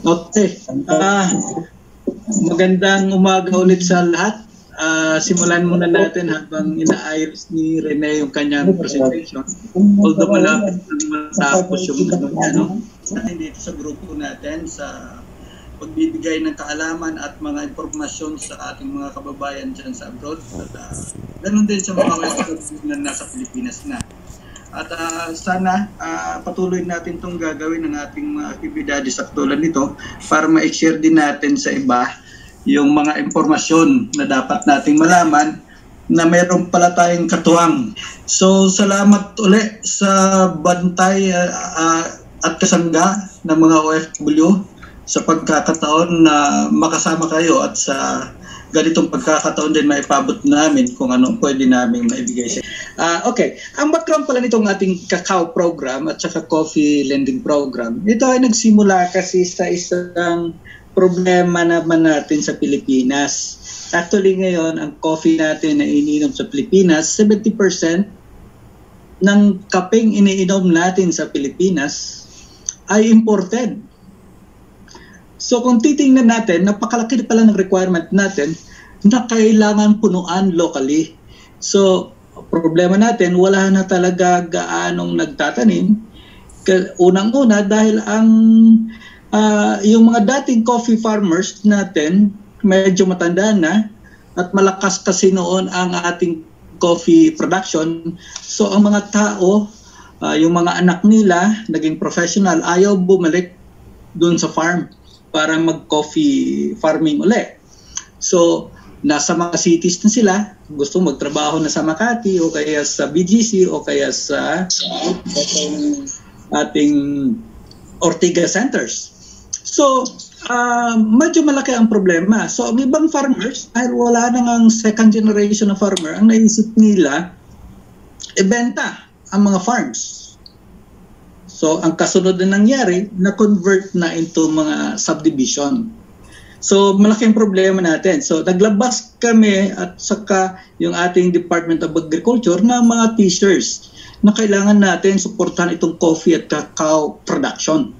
Okay. Magandang umaga ulit sa lahat. Simulan muna natin habang inaayos ni Rene yung kanyang presentation. Although malapit na matapos yung natin dito sa grupo natin sa pagbibigay ng kaalaman at mga impormasyon sa ating mga kababayan dyan sa abroad. At ganun din sa mga OFW na nasa Pilipinas na. At sana patuloy natin itong gagawin ng ating mga aktibidades sa tulad nito para ma-share din natin sa iba yung mga impormasyon na dapat nating malaman na mayroon pala tayong katuwang. So salamat ulit sa bantay at kasangga ng mga OFW sa pagkakataon na makasama kayo at sa ganitong pagkakataon din maipabot namin kung anong pwede namin maibigay siya. Okay, ang background pala nitong ating Kakao program at saka Coffee Lending program, ito ay nagsimula kasi sa isang problema naman natin sa Pilipinas. Actually ngayon, ang coffee natin na iniinom sa Pilipinas, 70% ng kapeng iniinom natin sa Pilipinas ay imported. So kung titingnan natin, napakalaki pala ng requirement natin na kailangan punuan locally. So problema natin, wala na talaga gaanong nagtatanim. Unang-una dahil ang yung mga dating coffee farmers natin medyo matanda na at malakas kasi noon ang ating coffee production. So ang mga tao, yung mga anak nila, naging professional, ayaw bumalik dun sa farm para mag-coffee farming ulit. So, nasa mga cities na sila, gusto magtrabaho na sa Makati o kaya sa BGC o kaya sa ating Ortigas centers. So, medyo malaki ang problema. So, ang ibang farmers, dahil wala nang second generation na farmer, ang naisip nila, ibenta ang mga farms. So, ang kasunod na nangyari, na-convert na into mga subdivision. So, malaking problema natin. So, naglabas kami at saka yung ating Department of Agriculture na mga teasers na kailangan natin suportahan itong coffee at cacao production.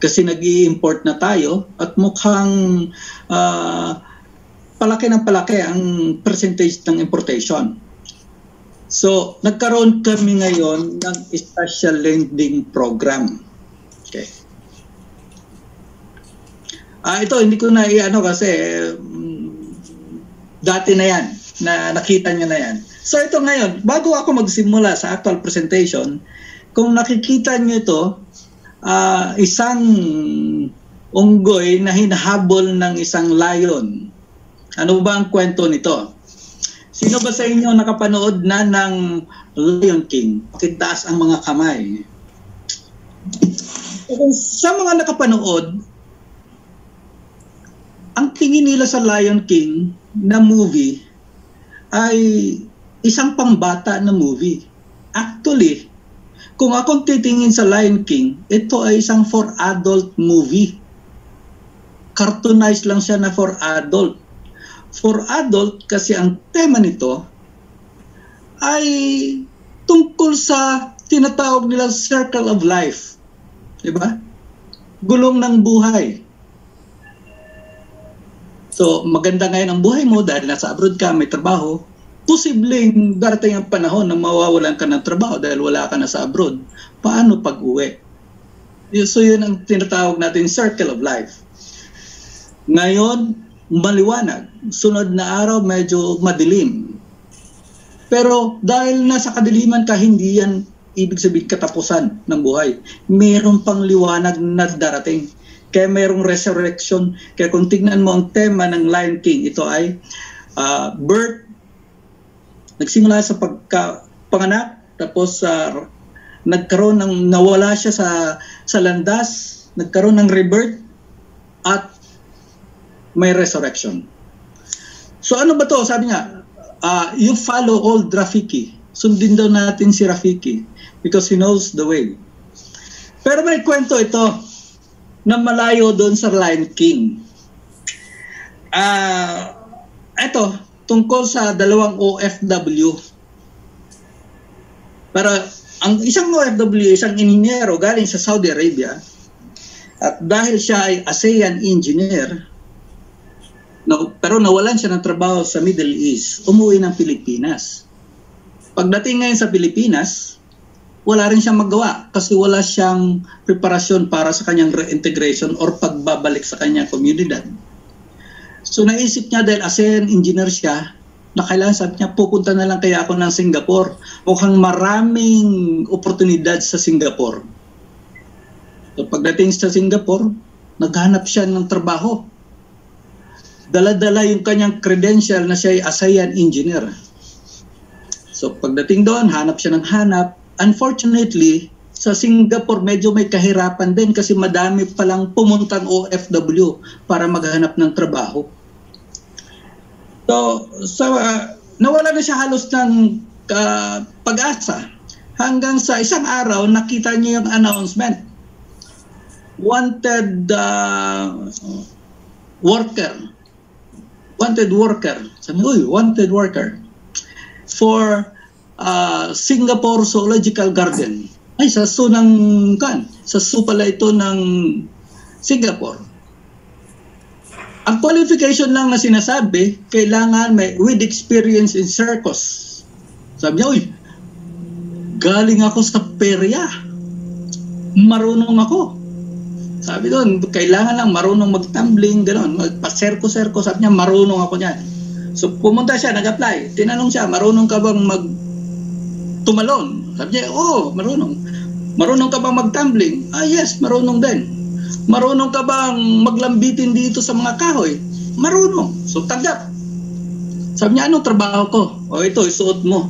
Kasi nag-i-import na tayo at mukhang palaki ng palaki ang percentage ng importation. So, nagkaroon kami ngayon ng special lending program. Okay. Ito, hindi ko na i-ano kasi dati na yan, na nakita nyo na yan. So, ito ngayon, bago ako magsimula sa actual presentation, kung nakikita nyo ito, isang unggoy na hinahabol ng isang lion. Ano ba ang kwento nito? Sino ba sa inyo nakapanood na ng Lion King? Pakitaas ang mga kamay. Sa mga nakapanood, ang tingin nila sa Lion King na movie ay isang pangbata na movie. Actually, kung akong titingin sa Lion King, ito ay isang for adult movie. Cartoonized lang siya na for adult. For adult kasi ang tema nito ay tungkol sa tinatawag nilang circle of life. Diba? Gulong ng buhay. So maganda ngayon ang buhay mo dahil nasa abroad ka, may trabaho. Posibleng darating ang panahon na mawawalan ka ng trabaho dahil wala ka na sa abroad. Paano pag-uwi? So yun ang tinatawag natin circle of life. Ngayon, maliwanag. Sunod na araw, medyo madilim. Pero dahil nasa kadiliman ka, hindi yan ibig sabihin katapusan ng buhay. Mayroon pang liwanag na darating. Kaya mayroong resurrection. Kaya kung tignan mo ang tema ng Lion King, ito ay birth. Nagsimula sa pagkapanganak, tapos nagkaroon ng, nawala siya sa landas, nagkaroon ng rebirth, at may resurrection. So ano ba to? Sabi nga, you follow old Rafiki. Sundin daw natin si Rafiki because he knows the way. Pero may kwento ito na malayo doon sa Lion King. Ito, tungkol sa dalawang OFW. Para ang isang OFW, isang inhinyero galing sa Saudi Arabia, At dahil siya ay ASEAN engineer, pero nawalan siya ng trabaho sa Middle East, umuwi ng Pilipinas. Pagdating ngayon sa Pilipinas, wala rin siyang magawa kasi wala siyang preparasyon para sa kanyang reintegration or pagbabalik sa kanyang komunidad. So naisip niya dahil ASEAN engineer siya, na kailangan, sabi niya, pupunta na lang kaya ako ng Singapore. Mukhang maraming oportunidad sa Singapore. So pagdating sa Singapore, naghanap siya ng trabaho. Dala-dala yung kanyang credential na siya ay ASEAN engineer. So pagdating doon, hanap siya ng hanap. Unfortunately, sa Singapore medyo may kahirapan din kasi madami palang pumuntang OFW para maghanap ng trabaho. So, nawala na siya halos ng pag-asa. Hanggang sa isang araw, nakita niya yung announcement. Wanted worker. Sabi niya, wanted worker for Singapore Zoological Garden. Ay, sa zoo sa zoo pala ito ng Singapore. Ang qualification lang na sinasabi, kailangan may with experience in circus. Sabi niya, galing ako sa perya. Marunong ako. Sabi doon, kailangan lang marunong mag-tumbling, gano'n, magpa-serko-serko. Sabi niya, marunong ako niyan. So pumunta siya, nag-apply. Tinanong siya, marunong ka bang tumalon? Sabi niya, marunong. Marunong ka bang mag-tumbling? Yes, marunong din. Marunong ka bang maglambitin dito sa mga kahoy? Marunong. So tanggap. Sabi niya, anong trabaho ko? Ito, isuot mo.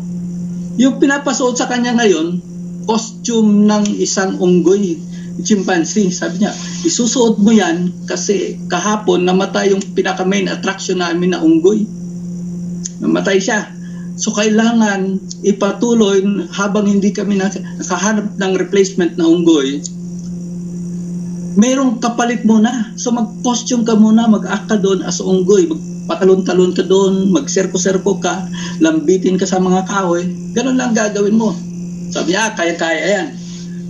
Yung pinapasuot sa kanya ngayon, costume ng isang unggoy, chimpanzee. Sabi niya, isusuot mo yan kasi kahapon namatay yung pinaka-main attraction namin na unggoy. Namatay siya. So kailangan ipatuloy habang hindi kami nakahanap ng replacement na unggoy. Merong kapalit muna. So mag-costume ka muna, mag-act ka doon as unggoy. Magpatalon-talon ka doon, mag-serko-serko ka, lambitin ka sa mga kahoy. Ganun lang gagawin mo. Sabi niya, kaya-kaya yan.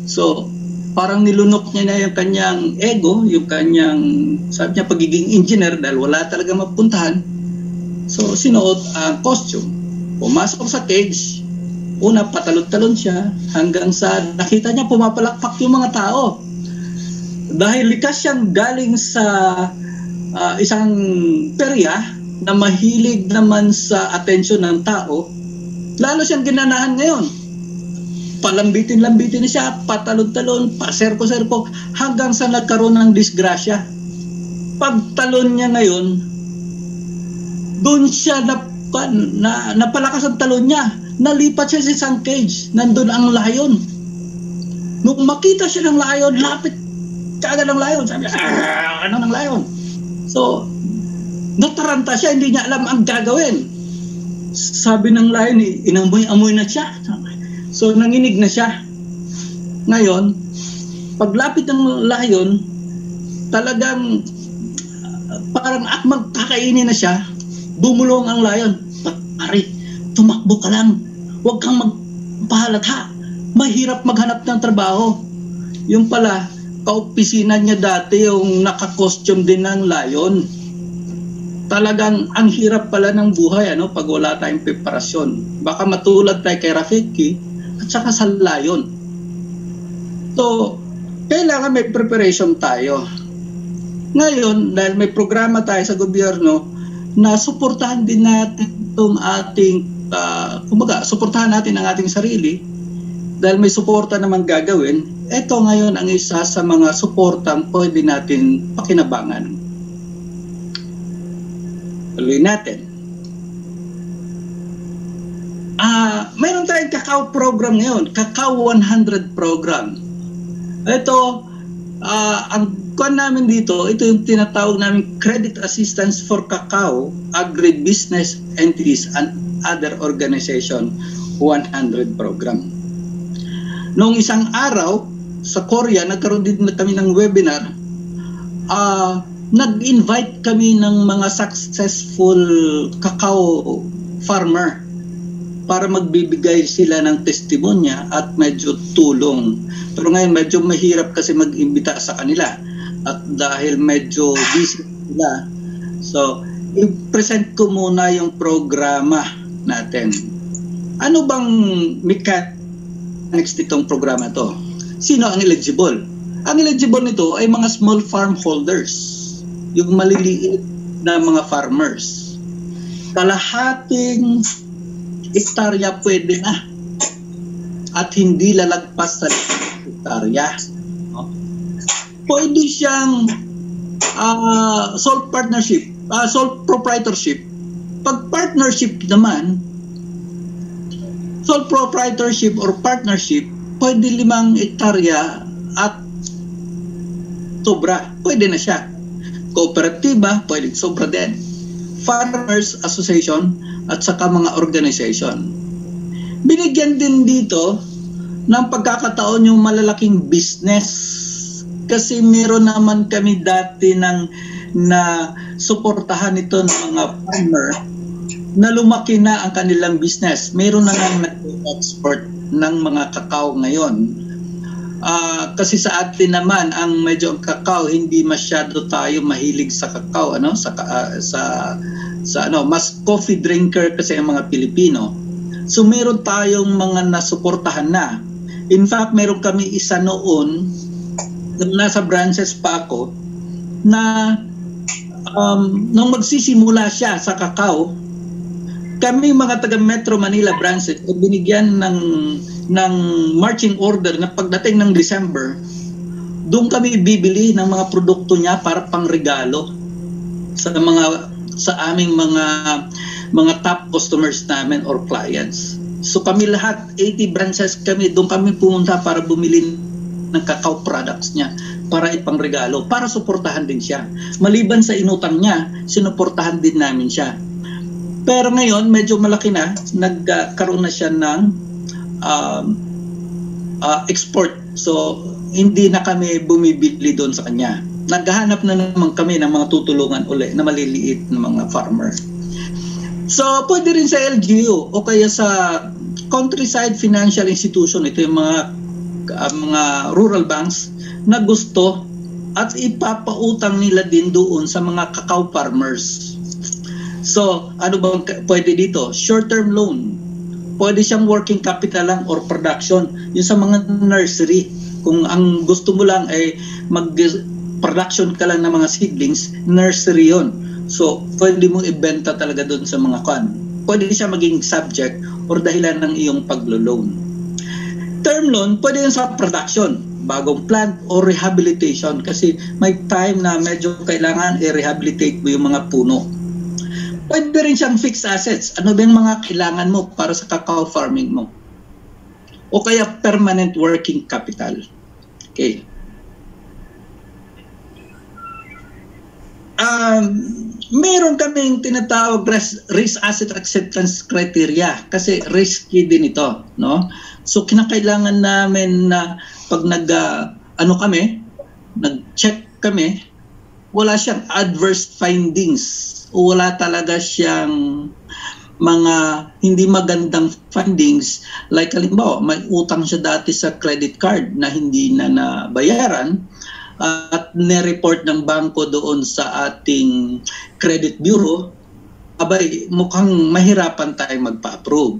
So, parang nilunok niya na yung kanyang ego, yung kanyang, sabi niya, pagiging engineer dahil wala talaga mapuntahan. So, sinuot ang costume. Pumasok sa cage. Una, patalon-talon siya hanggang sa nakita niya pumapalakpak yung mga tao. Dahil likas siyang galing sa isang perya na mahilig naman sa atensyon ng tao, lalo siyang ginanahan ngayon. Palambitin-lambitin na siya, patalon-talon, paserko-serko, hanggang sa nagkaroon ng disgrasya. Pagtalon niya ngayon, doon siya napalakas ang talon niya. Nalipat siya sa isang cage. Nandun ang layon. Nung makita siya ng layon, lapit kaagad ng layon. Sabi niya, ano ng layon? So, nataranta siya, hindi niya alam ang gagawin. Sabi ng layon, inamoy-amoy na siya. So, nanginig na siya. Ngayon, paglapit ng layon, talagang parang magkakainin na siya, bumulong ang layon. Pare, tumakbo ka lang. Huwag kang magpahalata. Mahirap maghanap ng trabaho. Yung pala, kaopisina niya dati yung naka-costume din ng layon. Talagang ang hirap pala ng buhay pag wala tayong preparasyon. Baka matulad tayo kay Rafiki at saka sa layon. So, kailangan may preparation tayo. Ngayon, dahil may programa tayo sa gobyerno, na suportahan din natin itong ating, suportahan natin ang ating sarili, dahil may suporta naman gagawin. Ito ngayon ang isa sa mga suportang pwede natin pakinabangan. Tuloy natin. Mayroon tayong Kakao program ngayon, Kakao 100 program. Ito, ang kuwan namin dito, ito yung tinatawag namin Credit Assistance for Kakao, Agribusiness Entities and Other Organization 100 program. Noong isang araw, sa Korea, nagkaroon din kami ng webinar. Nag-invite kami ng mga successful kakao farmer para magbibigay sila ng testimonya at medyo tulong. Pero ngayon medyo mahirap kasi mag-imbita sa kanila. at dahil medyo busy sila, so i-present ko muna yung programa natin. Ano bang mechanics nitong programa to? Sino ang eligible? Ang eligible nito ay mga small farm holders, yung maliliit na mga farmers. Kalahating hektarya pwede na at hindi lalagpas sa hektarya. Pwede siyang sole partnership, sole proprietorship. Pag partnership naman, sole proprietorship or partnership, pwede 5 hektarya at sobra, pwede na siya. Kooperatiba, pwede sobra din. Farmers Association at saka mga organization. Binigyan din dito ng pagkakataon yung malalaking business. Kasi meron naman kami dati na suportahan ito ng mga farmer na lumaki na ang kanilang business. Meron na nga nag-export ng mga kakao ngayon. Kasi sa atin naman ang medyo kakao, hindi masyado tayo mahilig sa kakao, ano, sa mas coffee drinker kasi ang mga Pilipino. So meron tayong mga nasuportahan na. In fact, meron kami isa noon nasa branches pa ako na nung magsisimula siya sa kakao, kami mga taga Metro Manila branches binigyan ng marching order na pagdating ng December, doon kami bibili ng mga produkto niya para pangregalo sa aming mga top customers namin or clients. So kami lahat, 80 branches kami, doon kami pumunta para bumili ng cacao products niya para ipangregalo, para suportahan din siya. Maliban sa inutang niya, sinuportahan din namin siya. Pero ngayon, medyo malaki na, nagkaroon na siya ng export. So, hindi na kami bumibili doon sa kanya. Naghahanap na naman kami ng mga tutulungan uli na maliliit na mga farmer. So, pwede rin sa LGU o kaya sa countryside financial institution. Ito yung mga rural banks na gusto at ipapautang nila din doon sa mga cacao farmers. So, ano bang pwede dito? Short-term loan. Pwede siyang working capital lang or production. Yung sa mga nursery, kung ang gusto mo lang ay mag-production ka lang ng mga seedlings, nursery yon. So, pwede mo ibenta talaga doon sa mga kan. Pwede siya maging subject or dahilan ng iyong paglo-loan. Term loan, pwede yun sa production, bagong plant or rehabilitation kasi may time na medyo kailangan i-rehabilitate mo yung mga puno. Pwede rin siyang fixed assets. Ano ba yung mga kailangan mo para sa cacao farming mo? O kaya permanent working capital. Okay. Meron kaming tinatawag risk asset acceptance criteria kasi risky din ito, no? So kinakailangan namin na pag nag-check kami, wala siyang adverse findings o wala talaga siyang mga hindi magandang findings, like halimbawa may utang siya dati sa credit card na hindi na nabayaran at nireport ng bangko doon sa ating credit bureau, abay mukhang mahirapan tayong magpa-approve,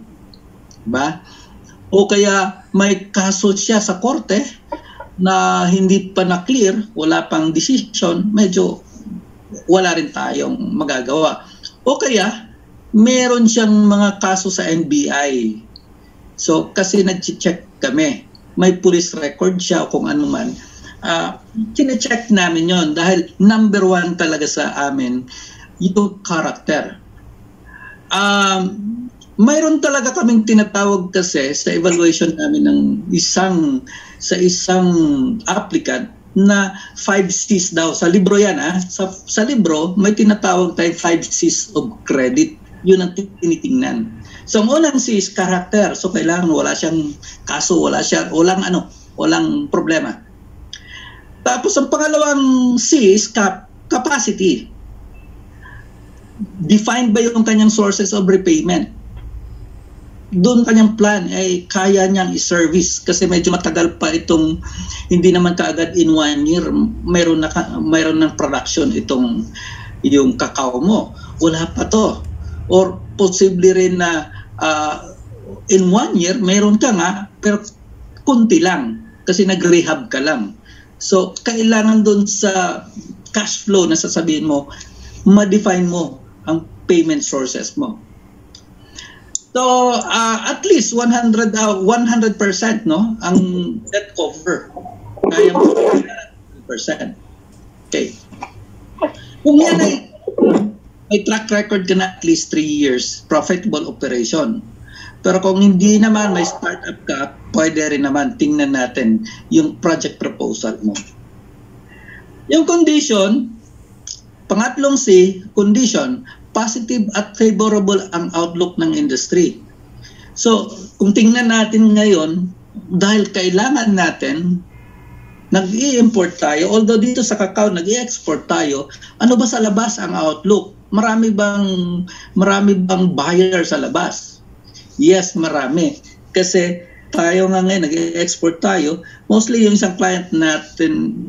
diba? O kaya may kaso siya sa korte na hindi pa na-clear, wala pang decision, medyo wala rin tayong magagawa. O kaya, meron siyang mga kaso sa NBI. So, kasi nag-check kami. May police record siya o kung ano man. Chine-check namin yon dahil number 1 talaga sa amin, yung character. Mayroon talaga kaming tinatawag kasi sa evaluation namin ng isang applicant na 5 C's daw. Sa libro yan, sa libro, may tinatawag tayong 5 C's of credit. Yun ang tinitingnan. So, ang unang C is character. So, kailangan wala siyang kaso, walang problema. Tapos, ang pangalawang C is capacity. Defined ba yung kanyang sources of repayment? doon kanyang plan ay kaya niyang i-service kasi medyo matagal pa itong, hindi naman kaagad in 1 year mayroon ng production itong yung kakao mo. Wala pa to. Or possibly rin na in 1 year mayroon ka nga pero kunti lang kasi nag-rehab ka lang. So kailangan doon sa cash flow na sasabihin mo, ma-define mo ang payment sources mo. So, at least 100% no, ang debt cover. Kaya mo 100%. Okay. Kung yan ay may track record ka na at least 3 years, profitable operation. Pero kung hindi naman, may startup ka, pwede rin naman, tingnan natin yung project proposal mo. Yung condition, pangatlong C, condition, positive at favorable ang outlook ng industry. So, kung tingnan natin ngayon, dahil kailangan natin, nag-i-import tayo, although dito sa kakao, nag-i-export tayo, ano ba sa labas ang outlook? Marami bang buyer sa labas? Yes, marami. Kasi tayo nga ngayon, nag-i-export tayo, mostly yung isang client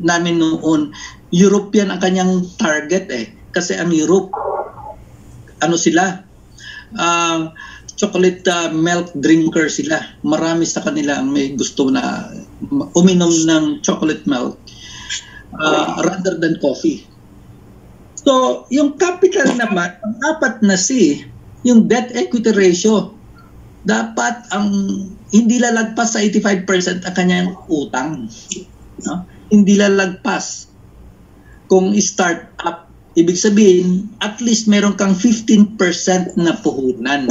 namin noon, European ang kanyang target Kasi ang Europe, ano sila, chocolate milk drinker sila. Marami sa kanila ang may gusto na uminom ng chocolate milk rather than coffee. So, yung capital naman, ang apat na C, yung debt equity ratio, dapat ang hindi lalagpas sa 85% ang kanyang utang. No? Hindi lalagpas. Kung start up, ibig sabihin, at least meron kang 15% na puhunan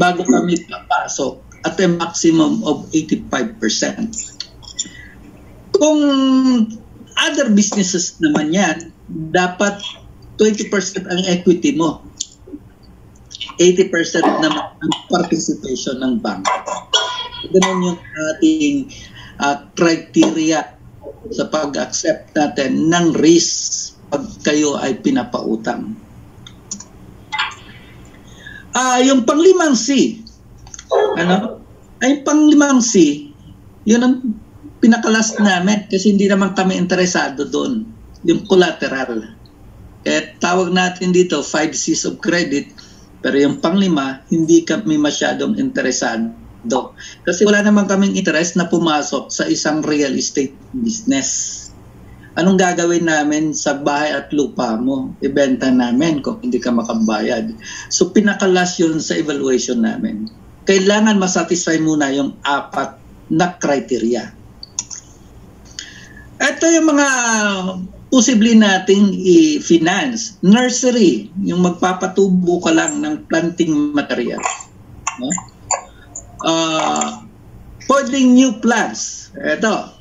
bago kami papasok at a maximum of 85%. Kung other businesses naman yan, dapat 20% ang equity mo. 80% naman ang participation ng bank. Ganun yung ating criteria sa pag-accept natin ng risk pag kayo ay pinapautang. Yung panglimang C, ay panglimang C, yun ang pinakalas namin kasi hindi naman kami interesado doon, yung collateral. Kaya tawag natin dito 5 C's of credit, pero yung panglima, hindi kami masyadong interesado. Kasi wala naman kaming interest na pumasok sa isang real estate business. Anong gagawin namin sa bahay at lupa mo? Ibenta namin kung hindi ka makabayad. So pinakalas yun sa evaluation namin. Kailangan masatisfy muna yung 4 na criteria. Ito yung mga posible nating i-finance. Nursery, yung magpapatubo ka lang ng planting material. No? Pwedeng new plants. Ito,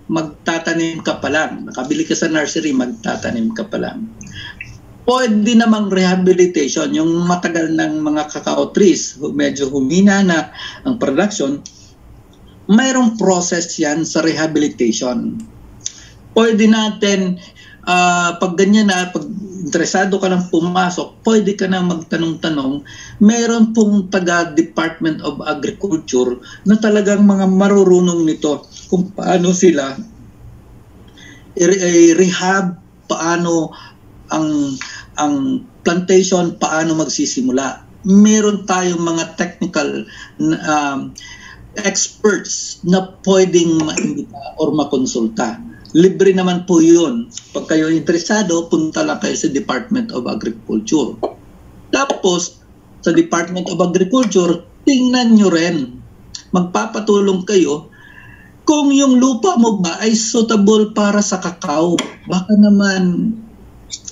magtatanim ka pa lang. Nakabili ka sa nursery, magtatanim ka pa lang. Pwede namang rehabilitation, yung matagal ng mga cacao trees, medyo humina na ang production, mayroong process yan sa rehabilitation. Pwede natin, pag ganyan na, pag interesado ka lang pumasok, pwede ka na magtanong-tanong, mayroon pong taga-Department of Agriculture na talagang mga marurunong nito kung paano sila rehab, paano ang plantation, paano magsisimula. Meron tayong mga technical experts na pwedeng maimbita or makonsulta. Libre naman po yun. Pag kayo interesado, punta lang kayo sa Department of Agriculture. Tapos, sa Department of Agriculture, tingnan nyo rin. Magpapatulong kayo kung yung lupa mo ba ay suitable para sa kakao. Baka naman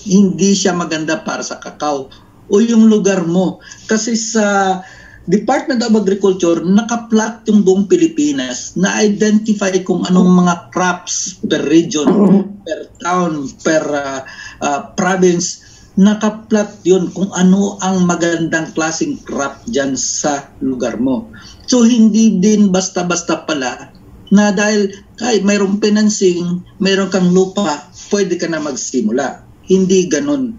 hindi siya maganda para sa kakao. O yung lugar mo. Kasi sa Department of Agriculture, naka-plot yung buong Pilipinas, na-identify kung anong mga crops per region, per town, per province. Naka-plot yun kung ano ang magandang klaseng crop dyan sa lugar mo. So, hindi din basta-basta pala na dahil mayroong financing, mayroong kang lupa, pwede ka na magsimula. Hindi ganun.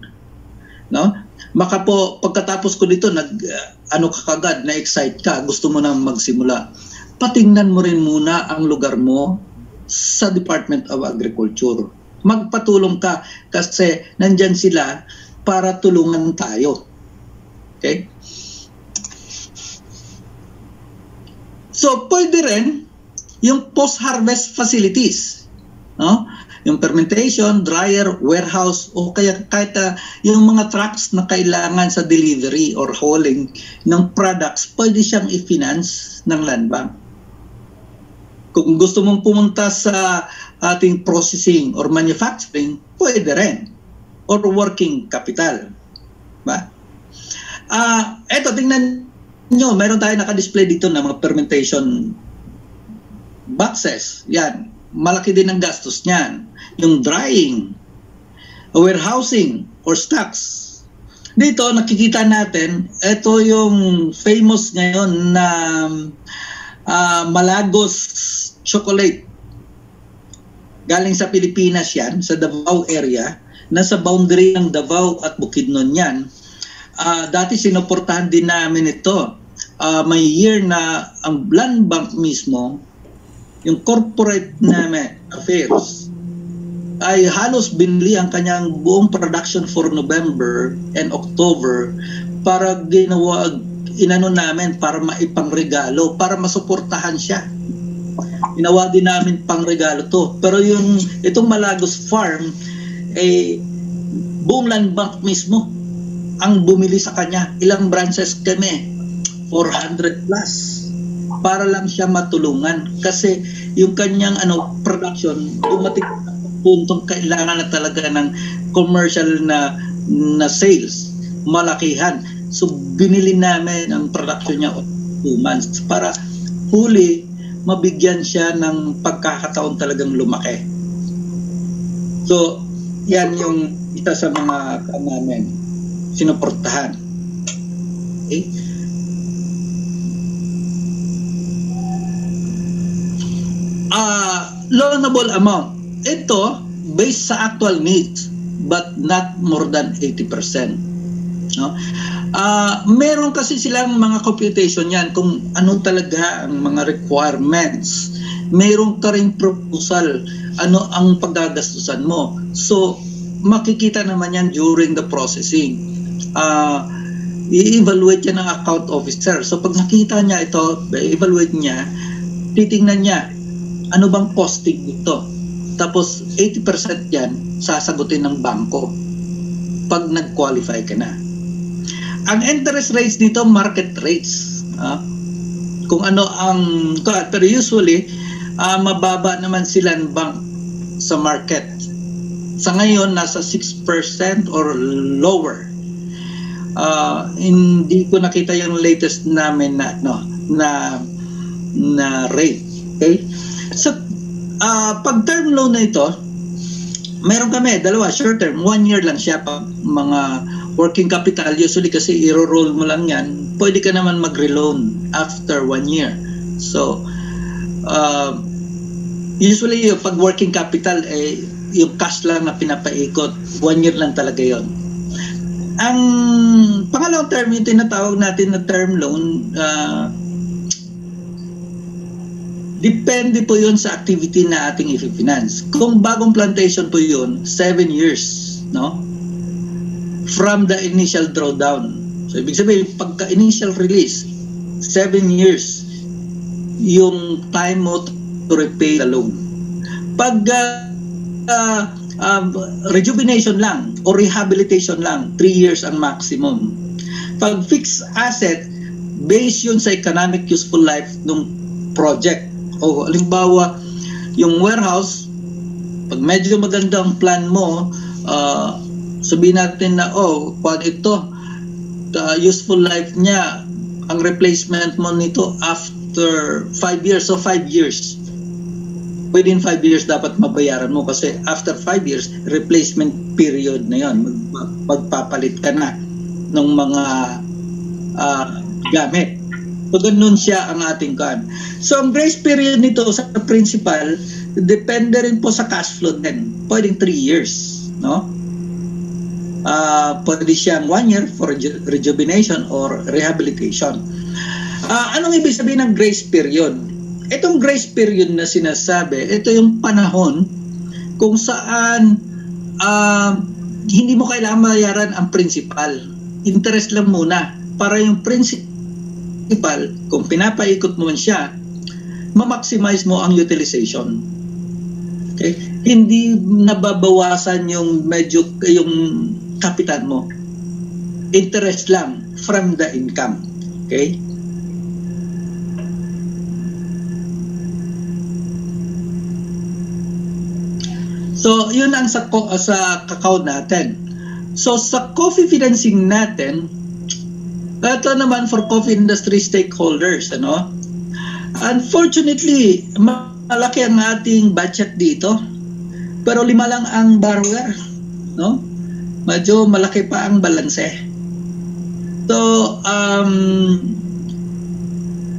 No? Baka po pagkatapos ko dito ano ka kagad, na-excite ka, gusto mo na magsimula. Patingnan mo rin muna ang lugar mo sa Department of Agriculture. Magpatulong ka kasi nandyan sila para tulungan tayo. Okay? So, pwede rin yung post-harvest facilities. No? Yung fermentation, dryer, warehouse, o kaya kahit yung mga trucks na kailangan sa delivery or hauling ng products, pwede siyang i-finance ng Land Bank. Kung gusto mong pumunta sa ating processing or manufacturing, pwede rin. Or working capital. Ba? Eto, tingnan nyo, meron tayo naka-display dito na mga fermentation boxes. Yan. Malaki din ang gastos niyan. Yung drying, warehousing, or stocks. Dito, nakikita natin, ito yung famous ngayon na Malagos chocolate. Galing sa Pilipinas yan, sa Davao area. Nasa boundary ng Davao at Bukidnon yan. Dati sinuportahan din namin ito. May year na ang Land Bank mismo, yung corporate namin affairs, ay halos binili ang kanyang buong production for November and October para inano namin para maipangregalo, para masuportahan siya. Ginawa din namin pangregalo to. Pero itong Malagos Farm, buong Land Bank mismo ang bumili sa kanya. Ilang branches kami? 400 plus. Para lang siya matulungan. Kasi yung kanyang production, dumating sa puntong kailangan na talaga ng commercial na sales. Malakihan. So, binili namin ang production niya 2 months para huli, mabigyan siya ng pagkakataon talagang lumaki. So, yan yung isa sa mga namin sinuportahan. Okay? Loanable amount. Ito, based sa actual needs, but not more than 80%. No? Meron kasi silang mga computation yan kung ano talaga ang mga requirements. Meron ka rin proposal, ano ang paggagastusan mo. So, makikita naman yan during the processing. I-evaluate yan ng account officer. So, pag nakita niya ito, i-evaluate niya, titingnan niya, ano bang costing nito? Tapos, 80% yan, sasagutin ng bangko pag nag-qualify ka na. Ang interest rates nito, market rates. Kung ano ang, pero usually, mababa naman sila ng bank sa market. Sa ngayon, nasa 6% or lower. Hindi ko nakita yung latest namin na rate. Okay? So, pag term loan na ito, meron kami, dalawa, short term, 1 year lang siya pa mga working capital, usually kasi i-roll mo lang yan, pwede ka naman mag-reloan after 1 year. So, usually pag working capital, yung cash lang na pinapaikot, 1 year lang talaga yon. Ang pangalawang term, yung tinatawag natin na term loan, depende po yun sa activity na ating i-finance. Kung bagong plantation po yun, 7 years, no? From the initial drawdown. So, ibig sabihin, pagka-initial release, 7 years yung time mo to repay the loan. Pag rejuvenation lang o rehabilitation lang, 3 years ang maximum. Pag fixed asset, based yun sa economic useful life ng project. O halimbawa, yung warehouse, pag medyo maganda ang plan mo, sabihin natin na, ito, useful life niya, ang replacement mo nito after 5 years. So 5 years. Within 5 years dapat mabayaran mo kasi after 5 years, replacement period na yon. Magpapalit ka na ng mga gamit. So, ganun siya ang ating kan. So, ang grace period nito sa principal, depende rin po sa cash flow din. Pwedeng 3 years, no? pwede siyang 1 year for rejuvenation or rehabilitation. Anong ibig sabihin ng grace period? Itong grace period na sinasabi, ito yung panahon kung saan hindi mo kailangan mayaran ang principal. Interest lang muna. Para yung principal, kung pinapaikot mo man siya, ma-maximize mo ang utilization. Okay? Hindi nababawasan yung kapital mo. Interest lang from the income. Okay? So, yun ang sa kakao natin. So, sa coffee financing natin, ito naman for coffee industry stakeholders, ano? Unfortunately, malaki ang ating budget dito, pero 5 lang ang borrower, no? Medyo malaki pa ang balanse. So,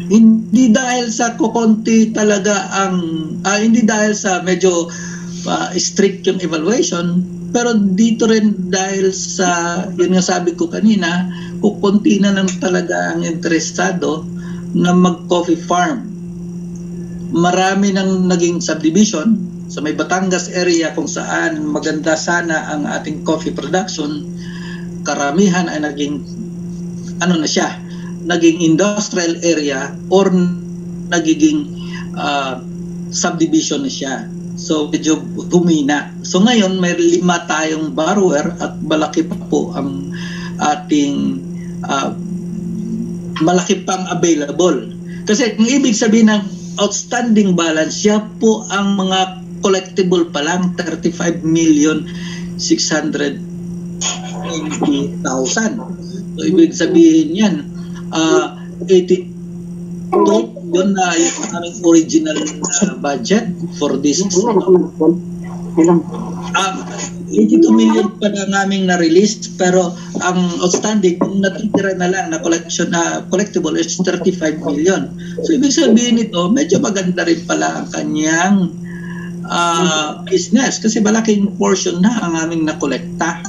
hindi dahil sa kukonti talaga hindi dahil sa medyo strict yung evaluation, pero dito rin dahil sa, yun nga sabi ko kanina, kukunti na lang talaga ang interesado na mag-coffee farm. Marami nang naging subdivision sa may Batangas area kung saan maganda sana ang ating coffee production. Karamihan ay naging naging industrial area or nagiging subdivision na siya. So, medyo humina. So, ngayon, may 5 tayong borrower at malaki pa po ang ating malaki pang available. Kasi, ang ibig sabihin ng outstanding balance, siya po ang mga collectible pa lang, 35,690,000. So, ibig sabihin yan, 82 yun na yung aming original budget for this. 82 million pa na aming na-release, pero ang outstanding, kung natitira na lang na collectible is 35 million. So, ibig sabihin nito, medyo maganda rin pala ang kanyang business kasi malaking portion na ang aming nakolekta.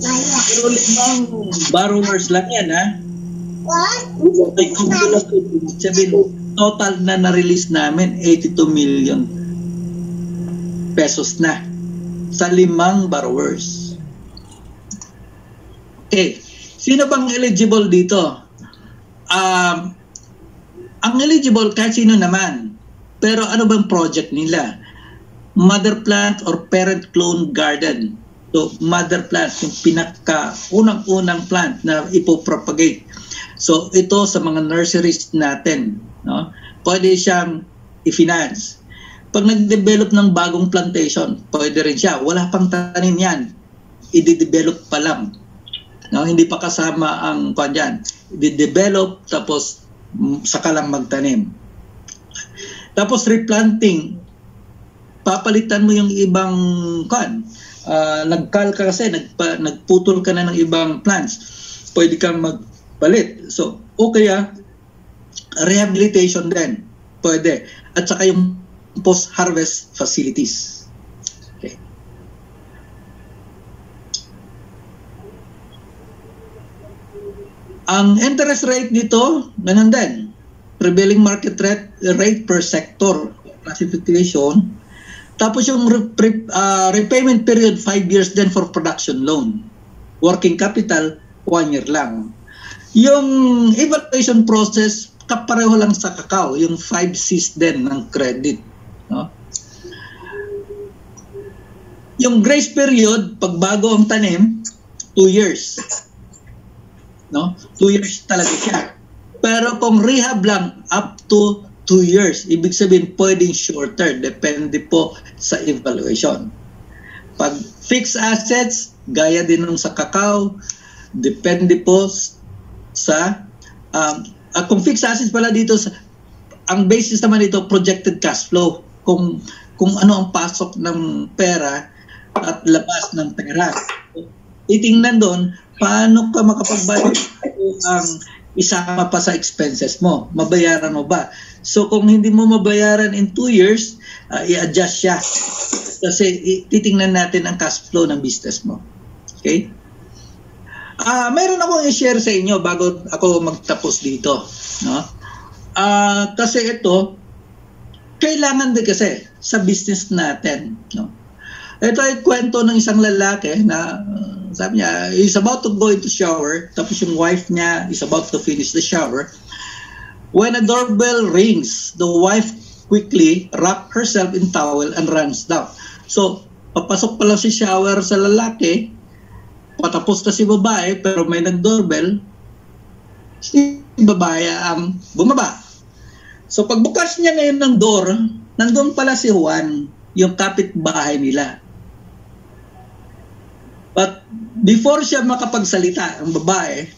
Pero 5 borrowers lang yan, ha? Ay, total na na-release namin 82 million pesos na sa 5 borrowers. Okay, sino bang eligible dito? Ang eligible kahit sino naman, pero ano bang project nila? Mother plant or parent clone garden. So, mother plant, yung unang-unang plant na ipopropagate. So, ito sa mga nurseries natin, no? Pwede siyang i-finance. Pag nag-develop ng bagong plantation, pwede rin siya. Wala pang tanim yan. I-develop pa lang. No? Hindi pa kasama ang kanyan. I-develop, tapos saka lang magtanim. Tapos replanting. Papalitan mo yung ibang nagkal ka kasi, nagputol ka na ng ibang plants. Pwede kang magpalit. So, okay rehabilitation din. Pwede. At saka yung post-harvest facilities. Okay. Ang interest rate nito, ganun din. Prevailing market rate per sector classification. Tapos yung repayment period, 5 years din for production loan. Working capital, 1 year lang. Yung evaluation process, kapareho lang sa kakao, yung 5 C's din ng credit. No? Yung grace period, pag bago ang tanim, 2 years. No? 2 years talaga siya. Pero kung rehab lang, up to 2 years. Ibig sabihin, pwedeng shorter. Depende po sa evaluation. Pag fixed assets, gaya din nung sa kakao, depende po sa kung fixed assets pala dito, ang basis naman dito, projected cash flow. Kung ano ang pasok ng pera at labas ng pera. Titingnan doon, paano ka makapagbayad ang isama pa sa expenses mo? Mabayaran mo ba? So kung hindi mo mabayaran in 2 years, i-adjust siya. Kasi titingnan natin ang cash flow ng business mo. Okay? Mayroon akong i-share sa inyo bago ako magtapos dito, no? Kasi ito, kailangan din kasi sa business natin, no? Ito ay kwento ng isang lalaki na sabi niya, he's about to go into shower, tapos yung wife niya is about to finish the shower. When a doorbell rings, the wife quickly wraps herself in towel and runs down. So, papasok pa lang si shower sa lalaki, patapos na si babae, pero may nag-doorbell, si babae ang bumaba. So, pagbukas niya ngayon ng door, nandun pala si Juan, yung kapitbahay nila. But before siya makapagsalita, ang babae,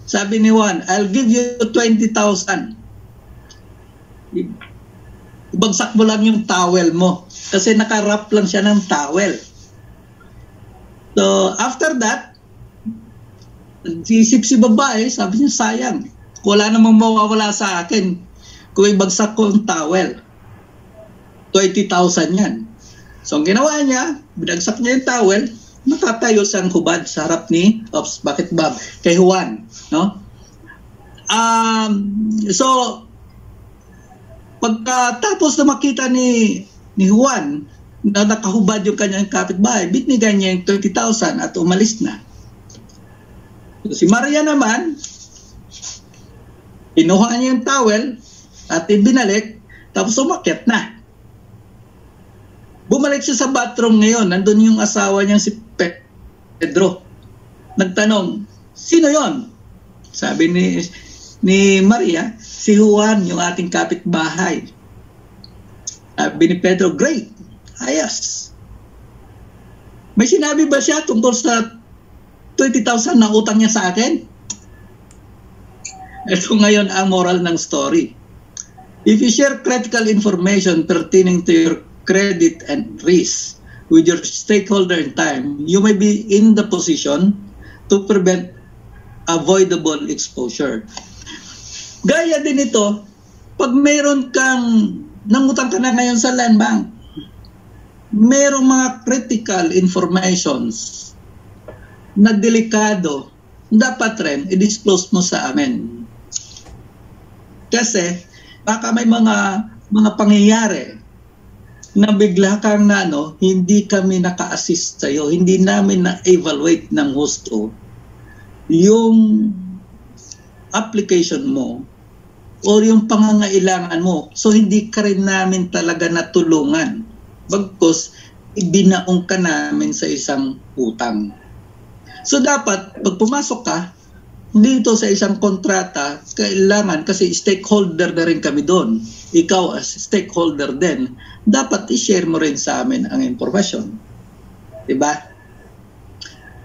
sabi ni Juan, I'll give you 20,000. Ibagsak mo lang yung towel mo. Kasi nakarap lang siya ng towel. So, after that, isip si babae, sabi niya, sayang. Wala namang mawawala sa akin kung ibagsak ko ang towel. 20,000 yan. So, ang ginawa niya, binagsak niya yung towel, nakatayo siyang hubad sa harap ni, bakit ba? Kay Juan. No? So, pagkatapos na makita ni Juan na nakahubad yung kanyang kapitbahay, binigay niya yung 20,000 at umalis na. So, si Maria naman, kinuha niya yung towel at ibinalik, tapos umakyat na. Bumalik siya sa bathroom ngayon, nandun yung asawa niyang si Pedro. Nagtanong, sino yon? Sabi ni Maria, si Juan, yung ating kapitbahay. Sabi ni Pedro, great, ayos. May sinabi ba siya tungkol sa 20,000 na utang niya sa akin? Ito ngayon ang moral ng story. If you share critical information pertaining to your credit and risk with your stakeholder in time, you may be in the position to prevent avoidable exposure. Gaya din ito, pag mayroon kang nangutang ka na ngayon sa land bank, mayroong mga critical informations na delikado, dapat rin i-disclose mo sa amin. Kasi baka may mga pangyayari na bigla kang hindi kami naka-assist sa iyo, hindi namin na-evaluate ng gusto yung application mo o yung pangangailangan mo. So hindi ka rin namin talaga natulungan. Bagkus, ibinaong ka namin sa isang utang. So dapat, pag pumasok ka dito sa isang kontrata, kailangan, kasi stakeholder na rin kami doon. Ikaw as stakeholder din, dapat i-share mo rin sa amin ang impormasyon. Diba?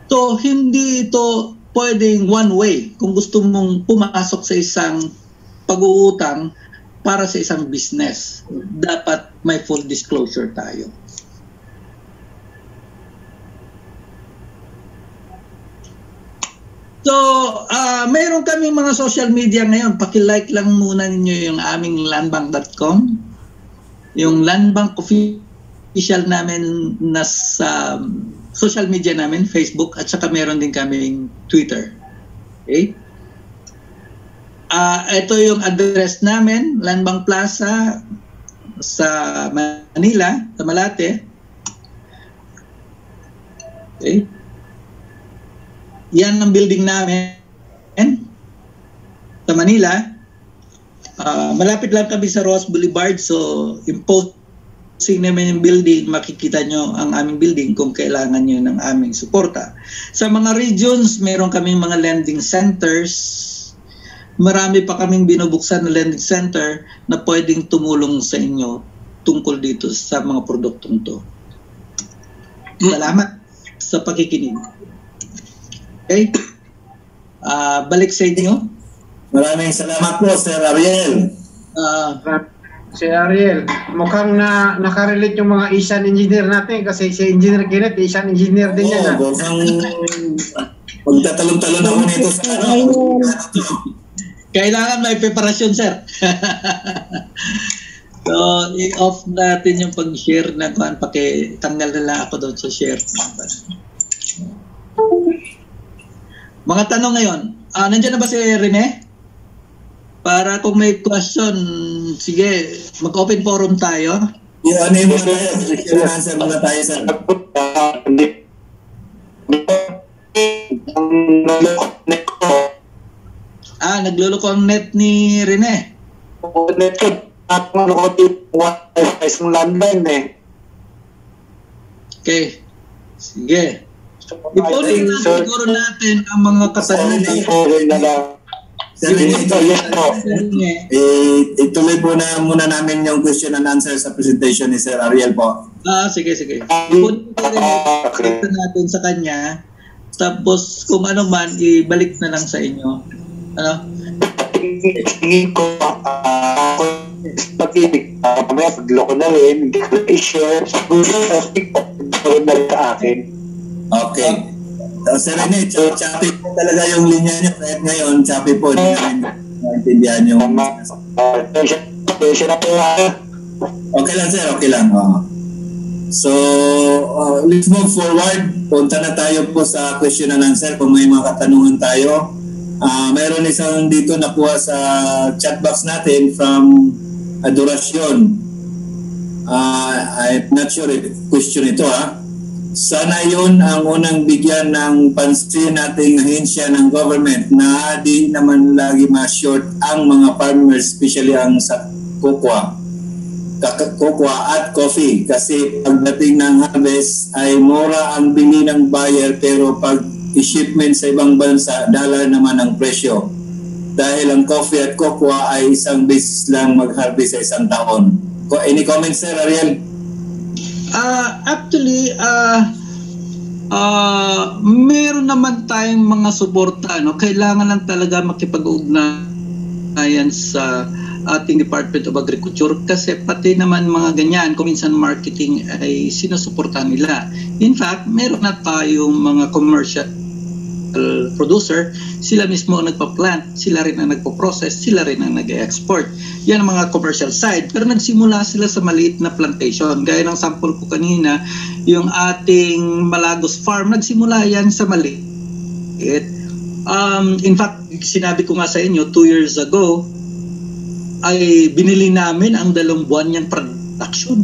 So, hindi ito pwedeng one way kung gusto mong pumasok sa isang pag-uutang para sa isang business. Dapat may full disclosure tayo. So, mayroon kami mga social media ngayon. Paki-like lang muna ninyo yung aming landbank.com. Yung Landbank official namin nasa social media namin, Facebook, at saka meron din kaming Twitter. Okay? Ito yung address namin, Landbank Plaza sa Manila, sa Malate. Okay? Yan ang building namin sa Manila. Malapit lang kami sa Ross Boulevard, so imposing namin yung building, makikita nyo ang aming building kung kailangan nyo ng aming suporta. Sa mga regions, meron kaming mga lending centers. Marami pa kaming binubuksan na lending center na pwedeng tumulong sa inyo tungkol dito sa mga produktong to. Salamat sa pakikinig. Okay. Balik sa inyo. Maraming salamat po, Sir Ariel. Sir Ariel, mukhang nakarelate yung mga Asian engineer natin kasi si Engineer Kenneth, Asian engineer din yan. Mukhang magtatalon-talon ako nito sa Kailangan may preparasyon, sir. So, i-off natin yung pag-share na kuhan. Pakitanggal na lang ako doon sa share. Mga tanong ngayon. Nandiyan na ba si Rene? Para kung may question, sige, mag-open forum tayo. Ano yung mga tayo? Question and answer muna tayo, sir. Nagluloko ang net ni Rene. Net ko. Ano ko isang landline eh. Okay. Sige. Ipunin na siguro natin ang mga katanungan. Sir Rene, ituloy po na muna namin yung question and answer sa presentation ni Sir Ariel po. Sige. Ipunin natin sa kanya. Tapos kung ano man, ibalik na lang sa inyo. Ano? Tingin ko, pag-ibig, mamaya pagloko na rin, hindi ko i-share, na rin sa akin. Okay. Sir Rene, choppy po talaga yung linya niyo. Kahit ngayon, choppy po. Hindi namin maintindihan yung... Okay lang, sir. Okay lang. So, let's move forward. Punta na tayo po sa question and answer kung may mga katanungan tayo. Mayroon isang dito nakuha sa chat box natin from Adoracion. I'm not sure if question ito Sana yun ang unang bigyan ng pansin nating ahensya ng government na di naman lagi ma-short ang mga farmers, especially ang sa cocoa at coffee, kasi pagdating ng harvest ay mura ang bili ng buyer, pero pag i-shipment sa ibang bansa, dollar naman ang presyo. Dahil ang coffee at cocoa ay isang beses lang mag-harvest sa isang taon. Any comments, Sir Ariel? Actually, meron naman tayong mga suporta. Kailangan lang talaga makipag-ugnayan sa ating Department of Agriculture, kasi pati naman mga ganyan, kung minsan marketing ay sinusuportahan nila. In fact, meron na tayong mga commercial producer, sila mismo ang nagpa-plant, sila rin ang nagpo-process, sila rin ang nag-export. Yan ang mga commercial side. Pero nagsimula sila sa maliit na plantation. Gaya ng sample ko kanina, yung ating Malagos Farm, nagsimula yan sa maliit. In fact, sinabi ko nga sa inyo, 2 years ago, ay binili namin ang 2 buwan niyang production.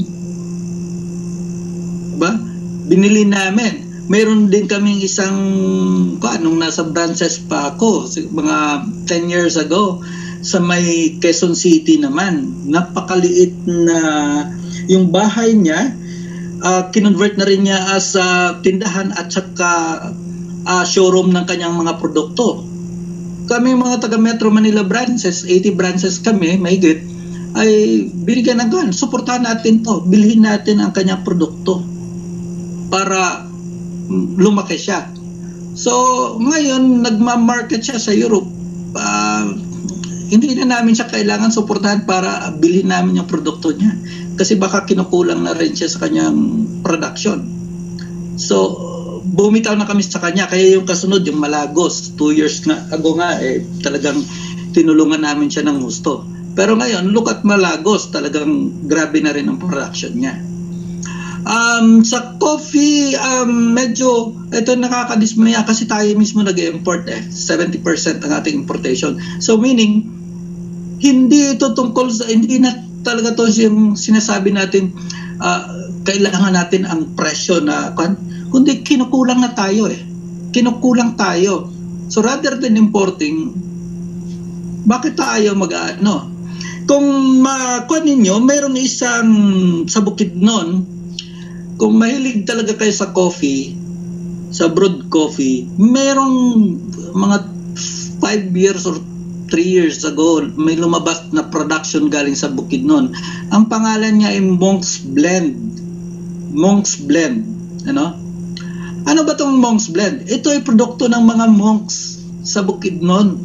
Diba? Binili namin. Meron din kaming isang, nung nasa branches pa ako, mga 10 years ago, sa may Quezon City naman, napakaliit na yung bahay niya, kinonvert na rin niya as tindahan at saka showroom ng kanyang mga produkto. Kami mga taga Metro Manila branches, 80 branches kami, mahigit, ay binigyan ng gan, suportahan natin to, bilhin natin ang kanyang produkto para lumaki siya. So, ngayon, nagma-market siya sa Europe. Hindi na namin siya kailangan suportahan para bilhin namin yung produkto niya. Kasi baka kinukulang na rin siya sa kanyang production. So, bumitaw na kami sa kanya. Kaya yung kasunod, yung Malagos, 2 years ago nga, talagang tinulungan namin siya ng gusto. Pero ngayon, look at Malagos, talagang grabe na rin ang production niya. Sa coffee, medyo ito nakakadismaya kasi tayo mismo nag-import 70% ang ating importation. So meaning, hindi ito tungkol sa, hindi na talaga to yung sinasabi natin, kailangan natin ang presyo na, kundi kinukulang na tayo Kinukulang tayo. So rather than importing, bakit tayo mag-ano? Kung makuha ninyo, mayroon isang sa Bukidnon, kung mahilig talaga kayo sa coffee, sa brewed coffee, merong mga 5 years or 3 years ago, may lumabas na production galing sa Bukidnon. Ang pangalan niya ay Monk's Blend. Monk's Blend. Ano ba itong Monk's Blend? Ito ay produkto ng mga monks sa Bukidnon.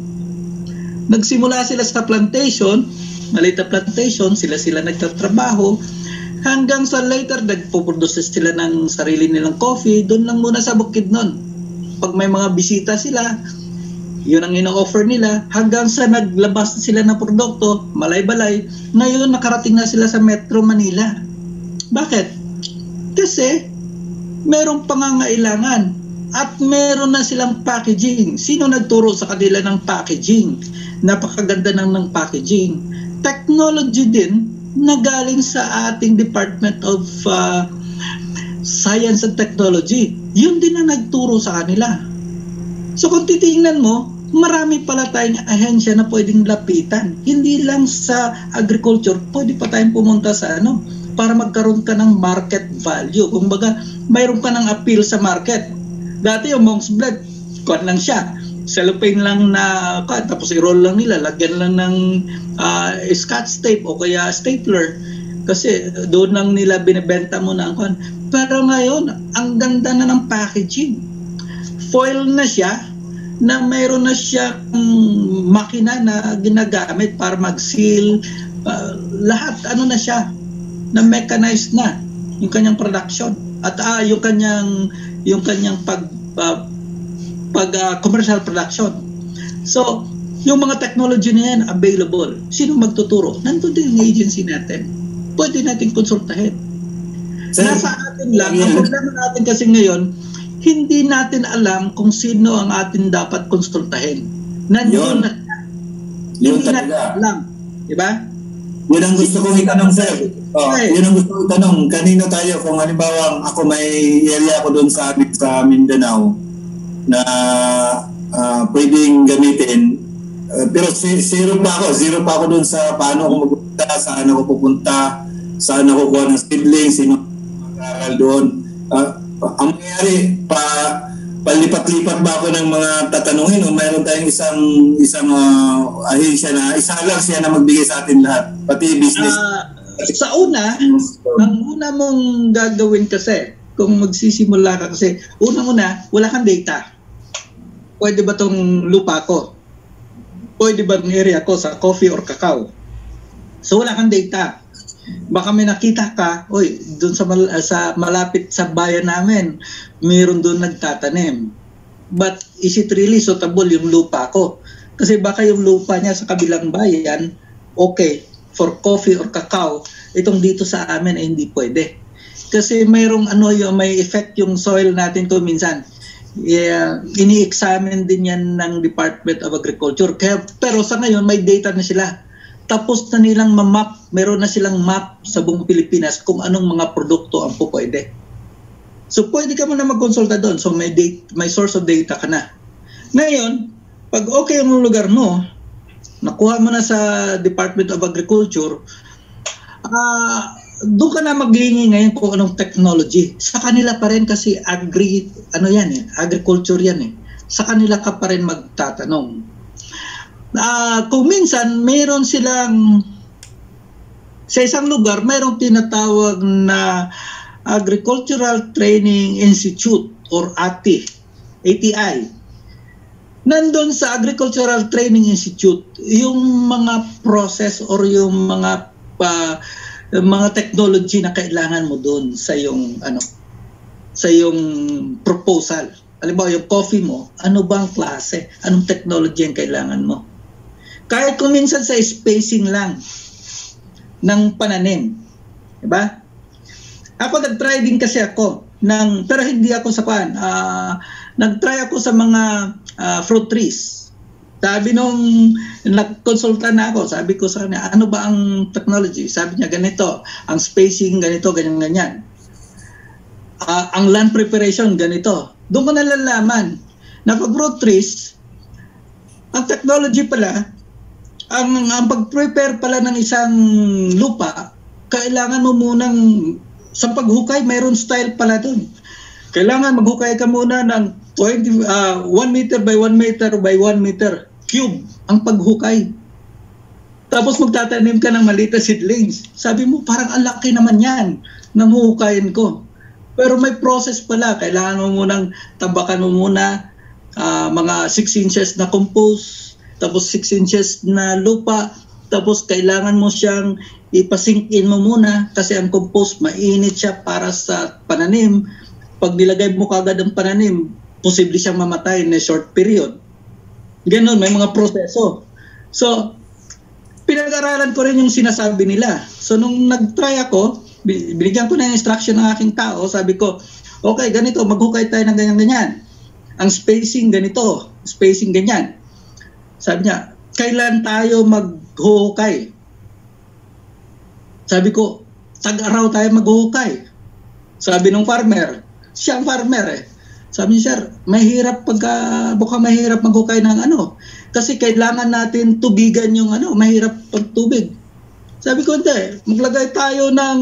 Nagsimula sila sa plantation, maliit na plantation, sila nagtatrabaho, hanggang sa later, nagpo-produce sila ng sarili nilang coffee, doon lang muna sa Bukidnon. Pag may mga bisita sila, yun ang ino-offer nila, hanggang sa naglabas na sila ng produkto, malay-balay, ngayon nakarating na sila sa Metro Manila. Bakit? Kasi, merong pangangailangan. At meron na silang packaging. Sino nagturo sa kanila ng packaging? Napakaganda ng packaging. Technology din na galing sa ating Department of Science and Technology. Yun din ang nagturo sa kanila. So kung titingnan mo, marami pala tayong ahensya na pwedeng lapitan. Hindi lang sa agriculture, pwede pa tayong pumunta sa para magkaroon ka ng market value. Kung baga, mayroon ka ng appeal sa market. Dati yung Monk's Blood, kuwan lang siya. Cellophane lang na, tapos i-roll lang nila, lagyan lang ng scotch tape o kaya stapler. Kasi doon lang nila binibenta mo na ang kuwan. Pero ngayon, ang ganda na ng packaging. Foil na siya, na mayroon na siyang makina na ginagamit para mag-seal, lahat na siya, na mechanized na yung kanyang production at yung kanyang commercial production. So, yung mga technology na yan available. Sino magtuturo? Nandun din yung agency natin. Pwede natin konsultahin. Nasa atin lang, ang problema natin kasi ngayon, hindi natin alam kung sino ang atin dapat konsultahin. Nandiyon na siya. Hindi natin alam. Diba? Yun ang gusto kong itanong, sir. Yun ang gusto kong itanong. Kanino tayo? Kung halimbawa, ako may area ko doon sa Mindanao na pwedeng gamitin. Pero zero pa ako doon sa paano ako magpunta, saan ako pupunta, saan ako kuha ng seedling, sino mag-aaral doon. Ang mangyayari, palipat-lipat ba ako ng mga tatanungin o mayroon tayong isang ahensya na isa lang siya na magbigay sa atin lahat, pati business? Sa una, ang una mong gagawin kasi, kung magsisimula ka kasi, unang-una, wala kang data. Pwede ba tong lupa ko? Pwede ba ang area ko sa coffee or cacao? So wala kang data. Baka may nakita ka, doon sa malapit sa bayan namin, mayroon doon nagtatanim. But is it really suitable yung lupa ko? Kasi baka yung lupa niya sa kabilang bayan, okay, for coffee or cacao, itong dito sa amin ay hindi pwede. Kasi mayroong may effect yung soil natin to minsan. Ini-examine din yan ng Department of Agriculture. Pero sa ngayon, may data na sila. Tapos na nilang ma-map, meron na silang map sa buong Pilipinas kung anong mga produkto ang pwede. So pwede ka muna magkonsulta doon. So may source of data ka na. Ngayon, pag okay ang lugar mo, nakuha mo na sa Department of Agriculture, doon ka na maghihingi ngayon kung anong technology. Sa kanila pa rin kasi agriculture yan eh. Sa kanila ka pa rin magtatanong. Kung minsan mayroon silang sa isang lugar mayroong tinatawag na Agricultural Training Institute or ATI. Nandun sa Agricultural Training Institute yung mga process or yung mga technology na kailangan mo doon sa yung proposal. Halimbawa yung coffee mo, ano bang klase, anong technology ang kailangan mo? Kahit kung minsan sa spacing lang ng pananim. Diba? Ako nag-try din kasi ako pero hindi ako sa nag-try ako sa mga fruit trees. Sabi nung nag-consulta na ako, sabi ko sa kanya, ano ba ang technology? Sabi niya, ganito, ang spacing, ganito, ganyan. Ang land preparation, ganito. Doon ko nalalaman na pag fruit trees, ang technology pala, ang pag-prepare pala ng isang lupa, kailangan mo munang, sa paghukay, mayroon style pala doon. Kailangan maghukay ka muna ng 1 meter by 1 meter by 1 meter cube ang paghukay. Tapos magtatanim ka ng maliit na seedlings. Sabi mo, parang ang laki naman yan ng huhukayin ko. Pero may process pala. Kailangan mo munang tabakan mo muna mga 6 inches na compost, tapos 6 inches na lupa, tapos kailangan mo siyang ipasink in mo muna kasi ang compost mainit siya para sa pananim. Pag nilagay mo kagad ang pananim, posible siyang mamatay in a short period. Ganon, may mga proseso. So, pinag-aralan ko rin yung sinasabi nila. So, nung nag-try ako, binigyan ko na yung instruction ng aking tao, sabi ko, okay, ganito, maghukay tayo ng ganyan-ganyan. ang spacing ganito, spacing ganyan. Sabi niya, kailan tayo maghuhukay? Sabi ko, tag-araw tayo maghuhukay. Sabi ng farmer, siya ang farmer eh. Sabi niya, sir, mukhang mahirap maghukay ng ano. Kasi kailangan natin tubigan yung ano, mahirap pagtubig. Sabi ko, hindi, maglagay tayo ng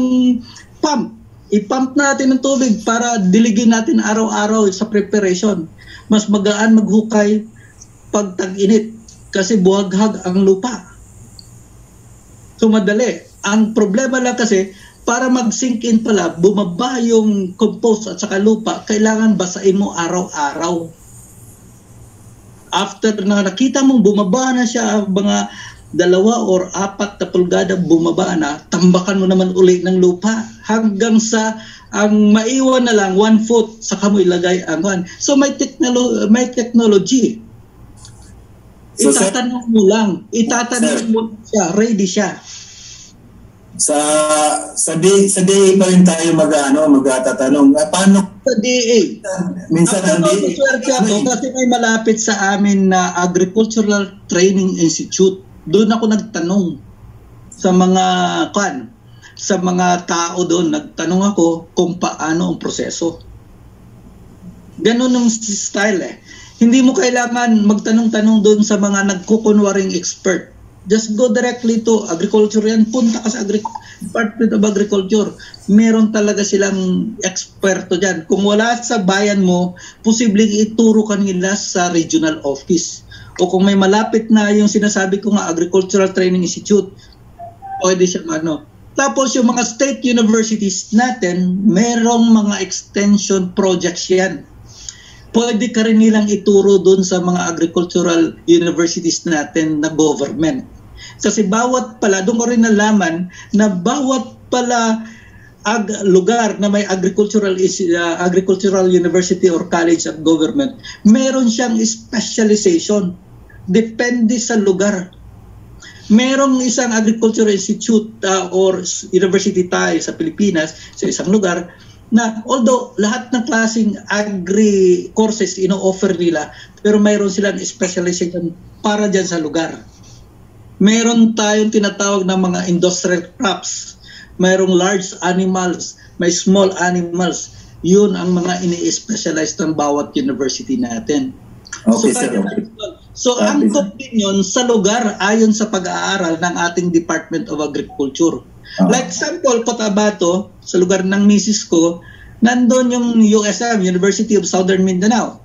pump. I-pump natin ng tubig para diligin natin araw-araw sa preparation. Mas magaan maghukay pag tag-init kasi buhaghag ang lupa. So madali. Ang problema lang kasi, para mag-sink in pala, bumaba yung compost at saka lupa, kailangan basain mo araw-araw. After na nakita mong bumaba na siya, mga 2 or 4 na pulgada bumaba na, tambakan mo naman uli ng lupa hanggang sa ang maiwan na lang 1 foot saka mo ilagay ang one. So may technology. So, Itatanong mo lang, mo siya, ready siya. Sa DA pa rin tayo magtatanong. Paano? Sa DA. Minsan ang DA. Kasi may malapit sa amin na Agricultural Training Institute. Doon ako nagtanong sa mga tao doon. Nagtanong ako kung paano ang proseso. Ganun ang style eh. Hindi mo kailangan magtanong-tanong doon sa mga nagkukunwaring expert. Just go directly to agriculture yan. Punta ka sa Department of Agriculture. Meron talaga silang eksperto dyan. Kung wala sa bayan mo, posibleng ituro ka nila sa regional office. O kung may malapit na yung sinasabi ko nga, Agricultural Training Institute, pwede siya Tapos yung mga state universities natin, merong mga extension projects yan. Pwede ka rin nilang ituro doon sa mga agricultural universities natin na government. Kasi doon ko rin nalaman na bawat pala lugar na may agricultural university or college of government, meron siyang specialization. Depende sa lugar. Merong isang agricultural institute or university tayo sa Pilipinas, sa isang lugar, na although lahat ng klaseng agri courses ino-offer nila, pero mayroon silang specialization para dyan sa lugar. Meron tayong tinatawag na mga industrial crops, mayroong large animals, may small animals. Yun ang mga ini-specialize ng bawat university natin. Okay, so angkop din yun sa lugar ayon sa pag-aaral ng ating Department of Agriculture. Like example, Cotabato, sa lugar ng misis ko, nandun yung USM, University of Southern Mindanao.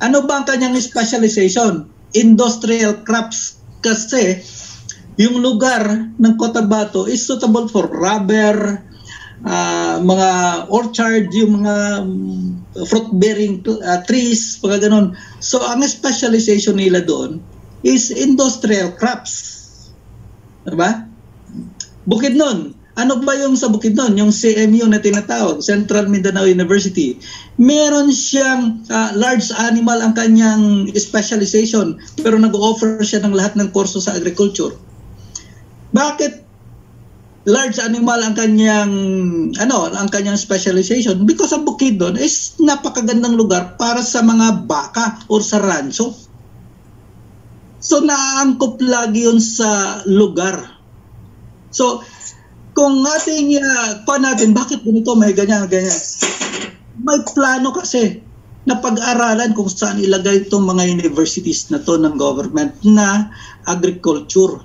Ano ba ang kanyang specialization? Industrial crops. Kasi yung lugar ng Cotabato is suitable for rubber, mga orchard, yung mga fruit-bearing trees, mga ganun. So ang specialization nila doon is industrial crops. Diba? Bukidnon. Ano ba yung sa Bukidnon? Yung CMU na tinatawag, Central Mindanao University. Meron siyang large animal ang kanyang specialization, pero nag-offer siya ng lahat ng kurso sa agriculture. Bakit large animal ang kanyang specialization? Because ang Bukidnon is napakagandang lugar para sa mga baka or sa rancho. So naaangkop lagi yun sa lugar. So, kung natin bakit ganito, may ganyan. May plano kasi na pag-aralan kung saan ilagay itong mga universities na to ng government na agriculture.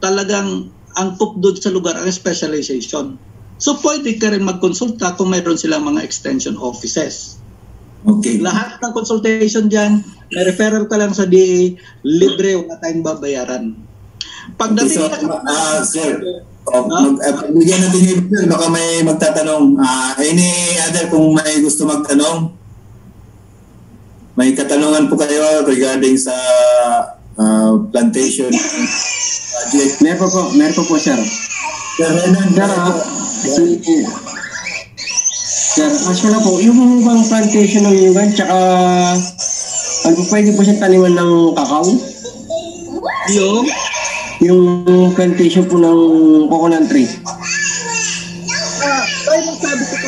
Talagang angkop doon sa lugar ang specialization. So, pwede ka rin magkonsulta kung mayroon silang mga extension offices. Okay. Lahat ng consultation dyan, may referral ka lang sa DA, libre, wala tayong babayaran. Pagdating sir, bigyan natin yung baka may magtatanong. Any other kung may gusto magtanong? May katanungan po kayo regarding sa plantation project? Meron po sir. Sir Renan, sir, mas na po, yung bang plantation ng yugan, tsaka pwede po siyang taniman ng kakao? Yung plantation po ng coconut tree. Kaya nang sabi ko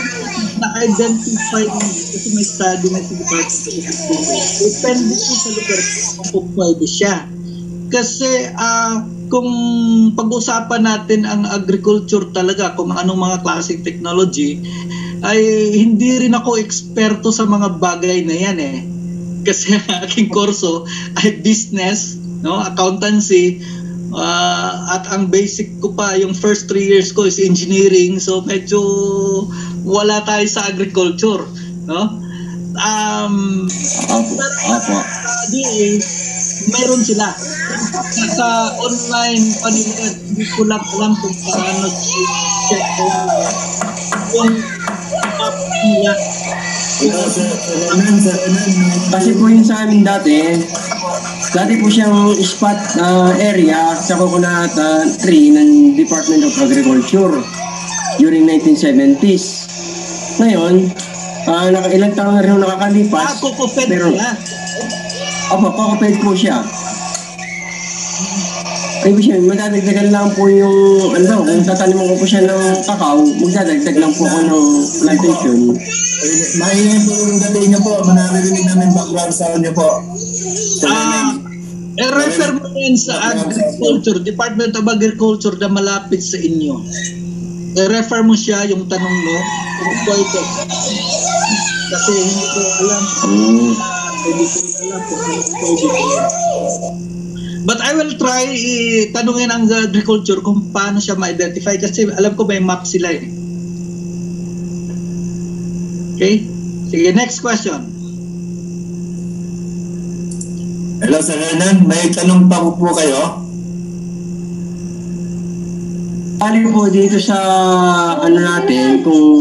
na-identify kasi may study na si Department of Agriculture. Depende po sa lugar kung pwede siya. Kasi kung pag-usapan natin ang agriculture talaga, kung anong mga klaseng technology, ay hindi rin ako eksperto sa mga bagay na yan eh. Kasi ang aking kurso ay business, no, accountancy, at ang basic ko pa, yung first 3 years ko is engineering, so medyo wala tayo sa agriculture, no? Pero meron sila sa online paniligan. Hindi ko lang alam kung paano check yung app nila. Kasi po yun sa amin dati po siyang spot area sa coconut tree ng Department of Agriculture during 1970s. Ngayon, ilang taon na rin nakakalipas. Kokoped pero, sila. Opo, kokoped po siya. Ibig sabihin, magdadagdagan lang po yung, kung tataniman ko po siya ng kakao, magdadagdag lang po ako ng plantation. Maingay po yung dating niyo po, manarinig namin background sound niyo po. Refer mo yan sa Agriculture, Department of Agriculture na malapit sa inyo. I-refer mo siya yung tanong mo kung pwede. Kasi hindi ko alam kung pwede. But I will try tanungin ang agriculture kung paano siya ma-identify kasi alam ko may map sila eh. Okay? Sige, next question. Hello, Sir Hernan. May tanong pa po kayo? Bali po dito sa natin kung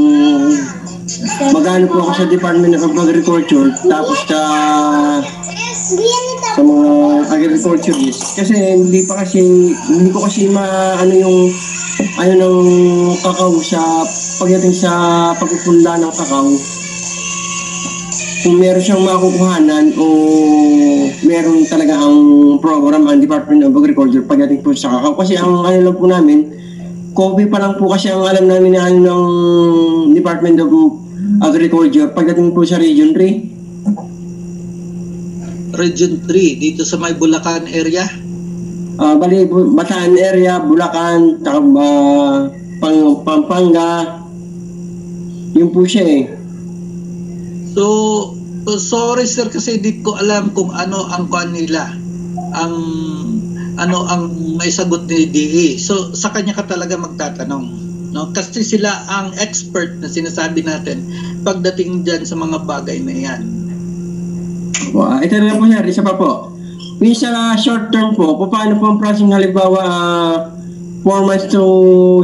magano po ako sa Department of Agriculture tapos sa mga agriculturists kasi hindi ko kasi yung ng kakao sa pagdating sa pagpupunda ng kakao, kung meron siyang makukuhanan o meron talaga ang program ang Department of Agriculture pagdating po sa kakao. Kasi ang lang po namin, coffee pa lang po kasi ang alam namin na ng Department of Agriculture pagdating po sa Region 3. Region 3, dito sa may Bulacan area? Bali, Bataan area, Bulacan, Pampanga, yun po siya eh. So, sorry sir kasi di ko alam kung ano ang kanila, ang may sagot ni DE. So, sa kanya ka talaga magtatanong. No? Kasi sila ang expert na sinasabi natin pagdating dyan sa mga bagay na yan. Ito na po sir, isa pa po. Yung sa short term po, paano po ang process halimbawa 4 months to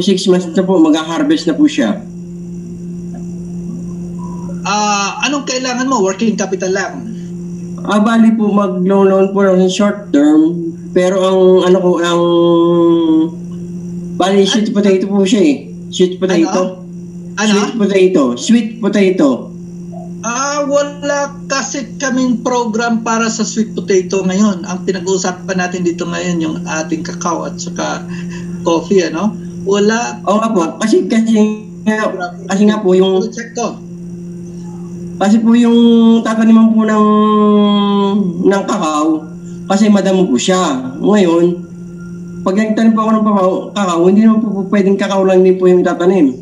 6 months na po, mag-harvest na po siya? Anong kailangan mo? Working capital lang? Bali po, mag-loan po ng short term, pero bali sweet potato po siya eh. Sweet potato. Sweet potato. Wala kasi kaming program para sa sweet potato ngayon. Ang pinag-uusapan natin dito ngayon yung ating kakao at saka coffee, ano? Wala. Oo nga po. Kasi nga po yung... Check ko. Kasi po yung tataniman po ng kakao, kasi madamo po siya. Ngayon, pag nagtanim po ako ng kakao, hindi naman po pwedeng kakao lang din po yung tatanim.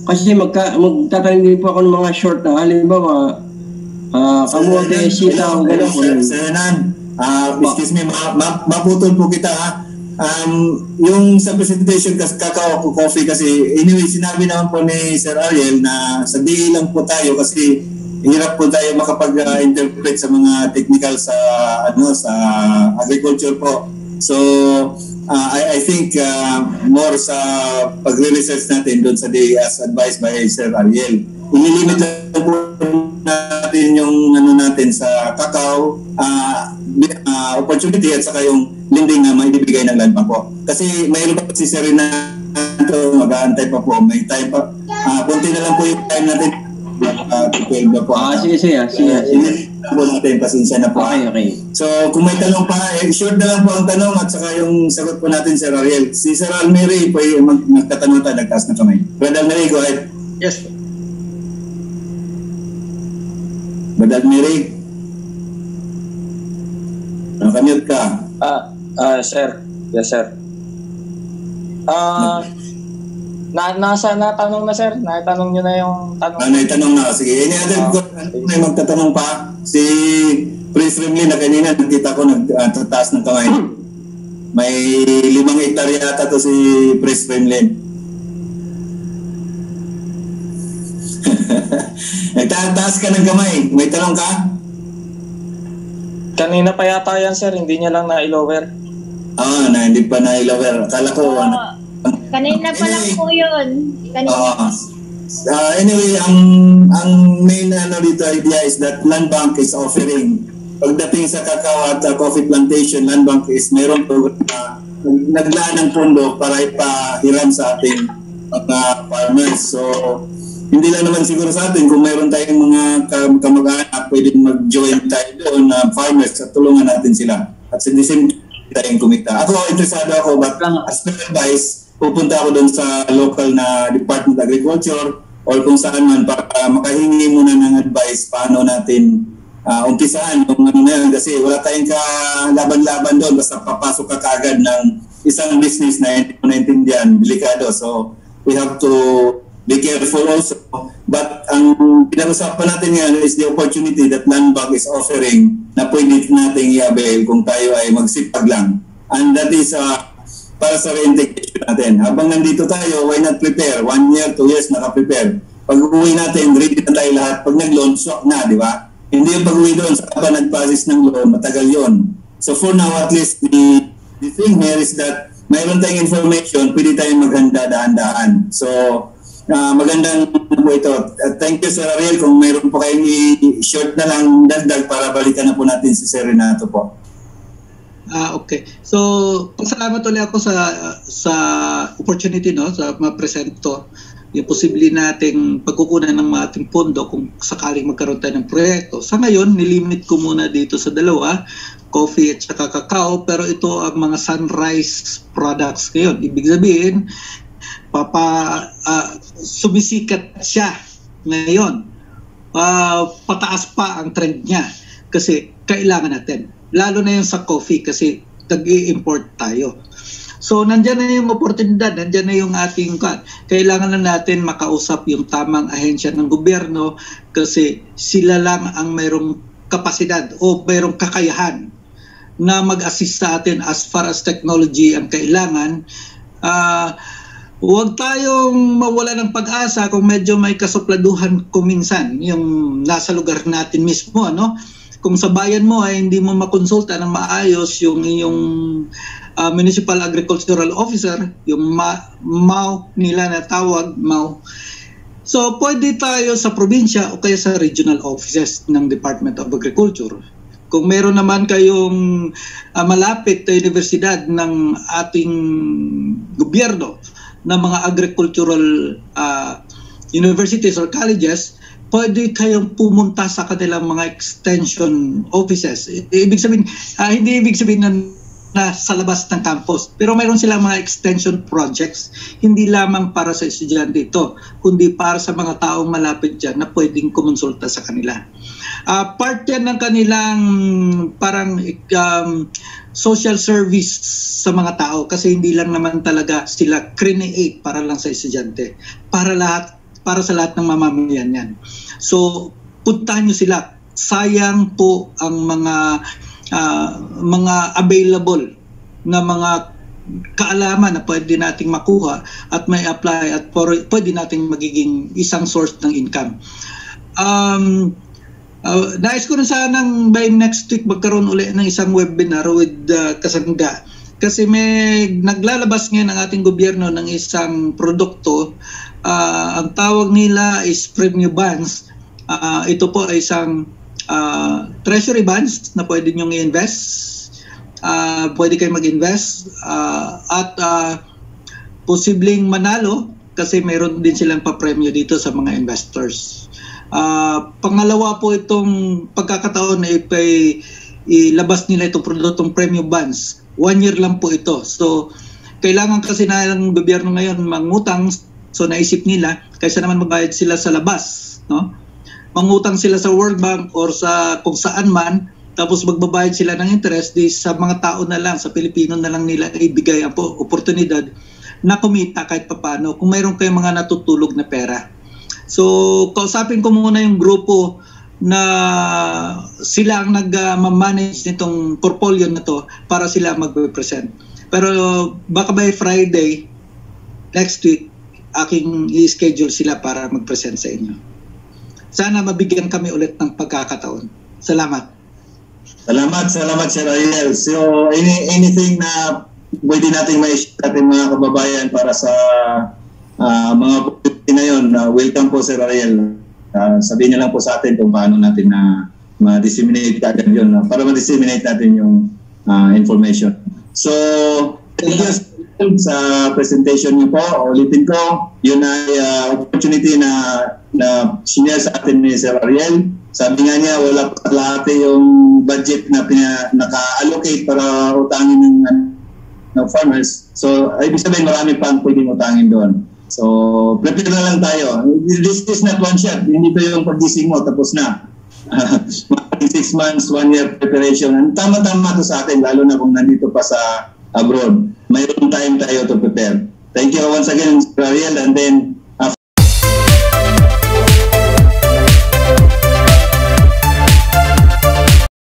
Kasi magtatanim din po ako ng mga short na halimbawa, kamote, sitaw, gano'n po. Sir Hernan, excuse me, maputol po kita ha. Yung sa presentation kakao po coffee kasi anyway sinabi naman po ni Sir Ariel na sa DE lang po tayo kasi hirap po tayo makapag-interpret sa mga technical sa agriculture po. So I think more sa pagre-research natin doon sa DE as advised by Sir Ariel. Ililimit lang po natin yung natin sa kakao opportunity at saka yung lending na maibibigay ng land pa po. Kasi mayroon pa si Sir Renato, mag-aantay pa po. May time pa. Kunti na lang po yung time natin. 12 na po. Sige. Po natin, pasensya na po. Okay. So, kung may tanong pa, short na lang po ang tanong at saka yung sagot po natin, Sir Ariel. Si Sir Almeri po yung magtatanong tayo, nagtaas na kamay. Brother Almeri, go ahead. Yes. Brother Almeri, nakamute ka. Sir. Yes, sir. Natanong na, sir. Natanong nyo na yung tanong. Naitanong na. Sige, any other may magtatanong pa? Si Prince Rimlin na kanina, nakita ko nagtataas ng kamay. May 5 hektarya yata to si Prince Rimlin. Nagtataas ka ng kamay. May tanong ka? Kanina pa yata yan, sir. Hindi niya lang na-lower. Hindi pa na-lower. Akala ko, Kanina pa lang po yun. Anyway, ang main dito idea is that Land Bank is offering, pagdating sa cacao at coffee plantation, Land Bank is mayroong program na naglaan ng pondo para ipahiram sa ating mga farmers. So, hindi lang naman siguro sa atin, kung mayroon tayong mga kamag-anak, pwedeng mag-join tayo doon na farmers at tulungan natin sila. At sa same tayong kumita. Ako, interesado ako, but as per advice, pupunta ako doon sa local na Department of Agriculture or kung saan man para makahingi muna ng advice paano natin umpisahan yung ano na yan. Kasi wala tayong laban-laban doon basta papasok ka kaagad ng isang business na hindi mo naintindihan, delikado. So we have to be careful also. But ang pinag-usapan natin ngayon is the opportunity that Land Bank is offering na pwede natin i-avail kung tayo ay magsipag lang. And that is para sa reintegration natin. Habang nandito tayo, why not prepare? 1 year, 2 years, naka-prepare. Pag uwi natin, ready na tayo lahat. Pag nag-loan, swak na, di ba? Hindi yung pag-uwi doon, saka pa nag-process ng loan, matagal yon. So for now, at least, the thing here is that mayroon tayong information, pwede tayong maghanda daan-daan. So, magandang po ito. Thank you, Sir Ariel. Kung mayroon po kayong i-short na lang dagdag para balikan na po natin si Sir Renato po. Okay. So, pasalamat ulit ako sa opportunity, no, sa ma-present to. Yung posible nating pagkukunan ng mga ating pondo kung sakaling magkaroon tayo ng proyekto. Sa ngayon, nilimit ko muna dito sa dalawa, coffee at saka cacao, pero ito ang mga sunrise products ngayon. Ibig sabihin, sumisikat siya ngayon. Pataas pa ang trend niya kasi kailangan natin. Lalo na yung sa coffee kasi nag-i-import tayo. So, nandyan na yung oportunidad, nandyan na yung ating kailangan na natin makausap yung tamang ahensya ng gobyerno kasi sila lang ang mayroong kapasidad o mayroong kakayahan na mag-assist sa atin as far as technology ang kailangan. Huwag tayong mawala ng pag-asa kung medyo may kasupladuhan kuminsan yung nasa lugar natin mismo, ano? Kung sa bayan mo ay hindi mo makonsulta ng maayos yung iyong Municipal Agricultural Officer, yung MAO nila na tawag, MAO. So pwede tayo sa probinsya o kaya sa regional offices ng Department of Agriculture. Kung meron naman kayong malapit na universidad ng ating gobyerno na mga agricultural universities or colleges, pwede kayong pumunta sa kanilang mga extension offices. Ibig sabihin, hindi ibig sabihin na sa labas ng campus, pero mayroon silang mga extension projects, hindi lamang para sa estudyante ito, kundi para sa mga taong malapit dyan na pwedeng kumonsulta sa kanila. Part yan ng kanilang parang social service sa mga tao kasi hindi lang naman talaga sila create para lang sa estudyante, para sa lahat ng mamamayan yan. So, puntahan nyo sila. Sayang po ang mga available na mga kaalaman na pwede nating makuha at may apply at pwede nating magiging isang source ng income. Nais ko na sanang by next week magkaroon ulit ng isang webinar with Kasangga. Kasi may naglalabas ngayon ang ating gobyerno ng isang produkto. Ang tawag nila is Premium Bonds. Ito po ay isang treasury bonds na pwede nyong i-invest. Pwede kayo mag-invest at posibleng manalo kasi mayroon din silang pa-premyo dito sa mga investors. Pangalawa po itong pagkakataon na ilabas nila itong produktong premium bonds. 1 year lang po ito. So, kailangan kasi ng gobyerno ngayon mangutang. So, naisip nila, kaysa naman magbayad sila sa labas, no? Mangutang sila sa World Bank or sa kung saan man, tapos magbabayad sila ng interest, di sa mga tao na lang, sa Pilipino na lang nila ibigay ang oportunidad na kumita kahit papano kung mayroon kayong mga natutulog na pera. So, kausapin ko muna yung grupo na sila ang nag-manage nitong portfolio na to para sila mag-present. Pero baka by Friday, next week, aking i-schedule sila para mag-present sa inyo. Sana mabigyan kami ulit ng pagkakataon. Salamat. Salamat Sir Ariel. So, anything na pwede natin ma-share natin mga kababayan para sa mga community na yun, welcome po Sir Ariel. Sabihin niyo lang po sa atin kung paano natin na ma-disseminate agad yun, para ma-disseminate natin yung information. So, thank you sa presentation niyo po. Ulitin ko, yun ay opportunity na sinare sa atin ni Sir Ariel. Sabi nga niya, wala pa lahat yung budget na naka-allocate para utangin ng farmers. So, ibig sabihin marami pa ang pwedeng utangin doon. So, prepare na lang tayo. This is not one shot. Hindi pa yung pag-gising mo, tapos na. 6 months, 1 year preparation. Tama-tama to sa atin, lalo na kung nandito pa sa abroad. Mayroon time tayo to prepare. Thank you once again, Sir Ariel. And then,